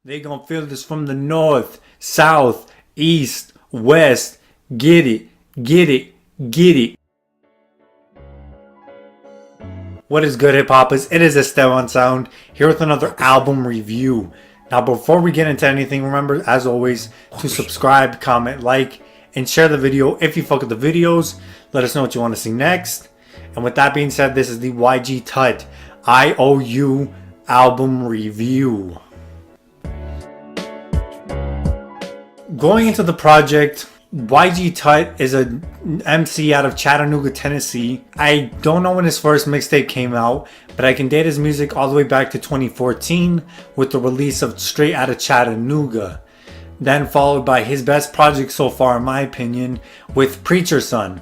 They gonna feel this from the north, south, east, west. Get it, get it, get it. What is good, HipHoppas? It is Esteban Xound here with another album review. Now, before we get into anything, remember, as always, to subscribe, comment, like, and share the video. If you fuck with the videos, let us know what you want to see next. And with that being said, this is the YGTUT IOU album review. Going into the project, YGTUT is an MC out of Chattanooga, Tennessee. I don't know when his first mixtape came out, but I can date his music all the way back to 2014 with the release of Straight Outta Chattanooga. Then followed by his best project so far, in my opinion, with Preacher Son.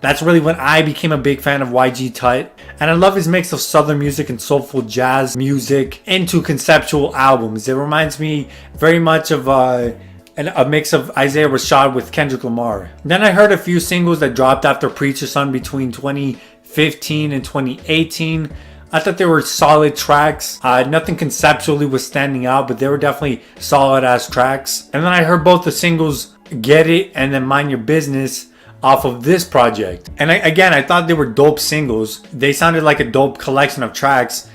That's really when I became a big fan of YGTUT, and I love his mix of southern music and soulful jazz music into conceptual albums. It reminds me very much of a mix of Isaiah Rashad with Kendrick Lamar. Then I heard a few singles that dropped after Preacher Son between 2015 and 2018. I thought they were solid tracks. Nothing conceptually was standing out, but they were definitely solid ass tracks. And then I heard both the singles Get It and then Mind Your Business off of this project. And I thought they were dope singles. They sounded like a dope collection of tracks.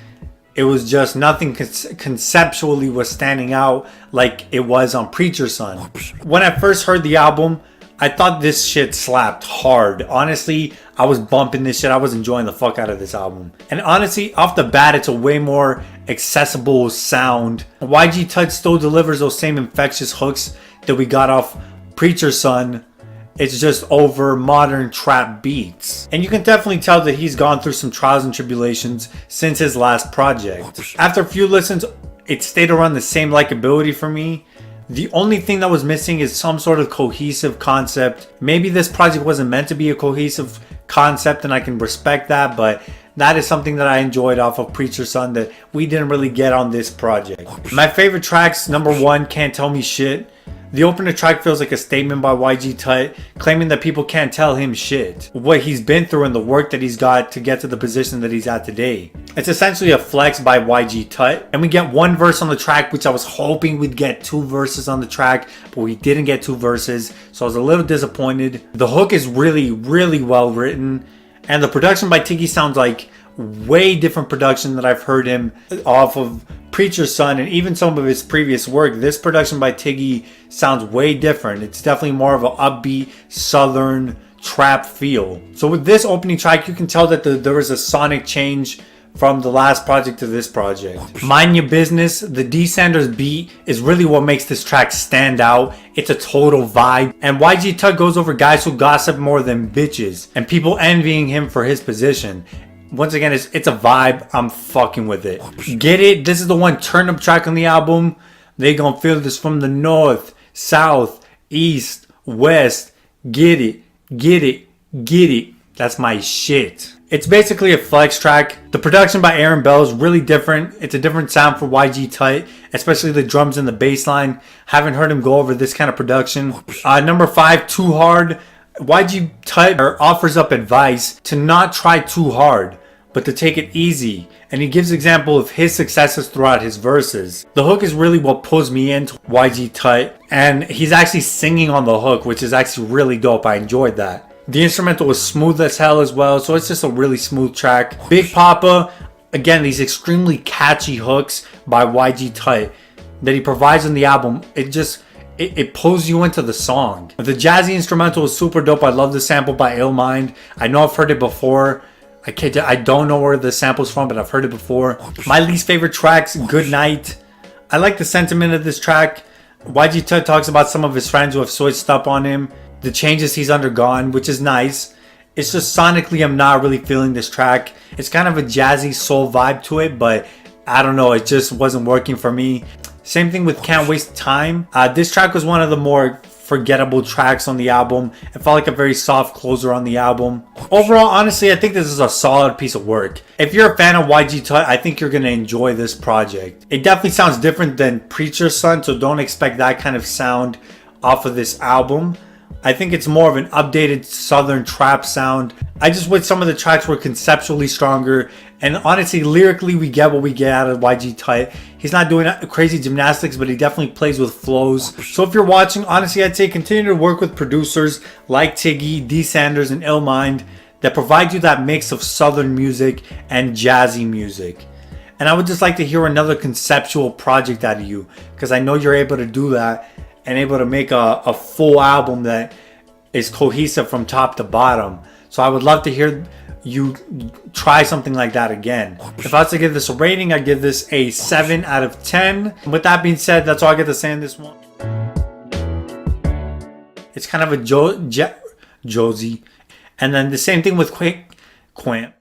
It was just nothing conceptually was standing out like it was on Preacher Son. When I first heard the album, I thought this shit slapped hard. Honestly, I was bumping this shit. I was enjoying the fuck out of this album. And honestly, off the bat, it's a way more accessible sound. YGTUT still delivers those same infectious hooks that we got off Preacher Son. It's just over modern trap beats. And you can definitely tell that he's gone through some trials and tribulations since his last project. After a few listens, it stayed around the same likability for me. The only thing that was missing is some sort of cohesive concept. Maybe this project wasn't meant to be a cohesive concept, and I can respect that, but that is something that I enjoyed off of Preacher Son that we didn't really get on this project. My favorite tracks, number one, Can't Tell Me Shit. The opener track feels like a statement by YGTUT, claiming that people can't tell him shit. What he's been through and the work that he's got to get to the position that he's at today. It's essentially a flex by YGTUT. And we get one verse on the track, which I was hoping we'd get two verses on the track, but we didn't get two verses, so I was a little disappointed. The hook is really, really well written. And the production by Tiggy sounds like way different production that I've heard him off of Preacher Son and even some of his previous work. This production by Tiggy sounds way different. It's definitely more of an upbeat southern trap feel. So with this opening track, you can tell that there was a sonic change from the last project to this project. Mind Your Business, the D Sanders beat is really what makes this track stand out. It's a total vibe. And YGTUT goes over guys who gossip more than bitches and people envying him for his position. Once again, it's a vibe. I'm fucking with it. Get It. This is the one turn up track on the album. They gonna feel this from the north, south, east, west. Get it, get it, get it. That's my shit. It's basically a flex track. The production by Aaron Bell is really different. It's a different sound for YGTUT, especially the drums and the bass line. Haven't heard him go over this kind of production. Number 5, Too Hard. YGTUT offers up advice to not try too hard, but to take it easy. And he gives example of his successes throughout his verses. The hook is really what pulls me into YGTUT, and he's actually singing on the hook, which is actually really dope. I enjoyed that. The instrumental was smooth as hell as well, so it's just a really smooth track. Big Papa, again, these extremely catchy hooks by YGTUT that he provides on the album. It pulls you into the song. The jazzy instrumental is super dope. I love the sample by Illmind. I know I've heard it before. I don't know where the sample's from, but I've heard it before. My least favorite tracks, Goodnight. I like the sentiment of this track. YGTUT talks about some of his friends who have switched up on him, the changes he's undergone, which is nice. It's just sonically, I'm not really feeling this track. It's kind of a jazzy soul vibe to it, but I don't know, it just wasn't working for me. Same thing with Can't Waste Time. This track was one of the more forgettable tracks on the album. It felt like a very soft closer on the album. Overall, honestly, I think this is a solid piece of work. If you're a fan of YGTUT, I think you're going to enjoy this project. It definitely sounds different than Preacher Son, so don't expect that kind of sound off of this album. I think it's more of an updated southern trap sound I just wish some of the tracks were conceptually stronger, and honestly, lyrically, we get what we get out of YGTUT. He's not doing crazy gymnastics, but he definitely plays with flows. So if you're watching, honestly, I'd say continue to work with producers like Tiggy, D. Sanders, and Illmind that provide you that mix of southern music and jazzy music. And I would just like to hear another conceptual project out of you, because I know you're able to do that and able to make a full album that is cohesive from top to bottom. So I would love to hear you try something like that again. If I was to give this a rating, I'd give this a 7 out of 10. With that being said, that's all I get to say on this one. It's kind of a Josie. And then the same thing with Quant.